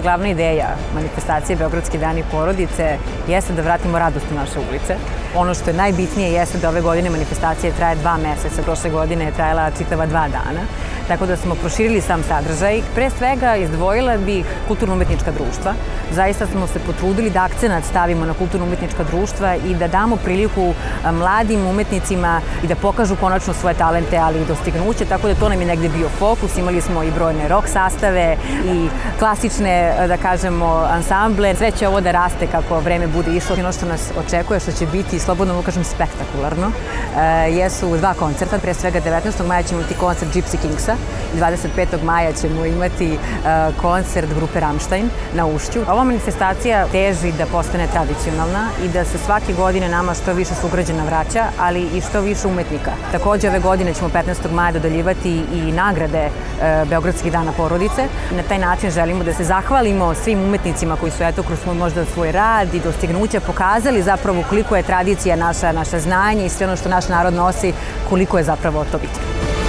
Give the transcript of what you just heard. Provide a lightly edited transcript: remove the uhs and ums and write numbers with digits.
glavna ideja manifestacije Beogradski dani porodice jeste da vratimo radost u naše ulice. Ono što je najbitnije jeste da ove godine manifestacija traje 2 meseca, prošle godine je trajala čitava 2 dana. Tako da smo proširili sam sadržaj. Pre svega izdvojila bih kulturno-umetnička društva. Zaista smo se potrudili da akcenat stavimo na kulturno-umetnička društva i da damo priliku mladim umetnicima i da pokažu konačno svoje talente, ali i dostignuće, tako da to nam je negde bio fokus. Imali smo i brojne rock sastave i klasične, da kažemo, ansamble. Sve će ovo da raste kako vreme bude išlo. Ono što nas očekuje, što će biti, slobodno da kažem, spektakularno, jesu 2 koncerta. Pre svega 19. maja ćemo imati koncert Gypsy Kingsa i 25. maja ćemo imati koncert grupe Rammstein na Ušću. Ova manifestacija teži da postane tradicionalna i da se svake godine nama što više sugrađana vraća, ali i što više umetnika. Takođe, ove godine ćemo 15. maja dodeljivati i nagrade Beogradskih dana porodice. Na taj način želimo da se zahvalimo svim umetnicima koji su kroz možda svoj rad i dostignuća pokazali zapravo koliko je tradicija naše znanje i sve ono što naš narod nosi, koliko je zapravo to bitno.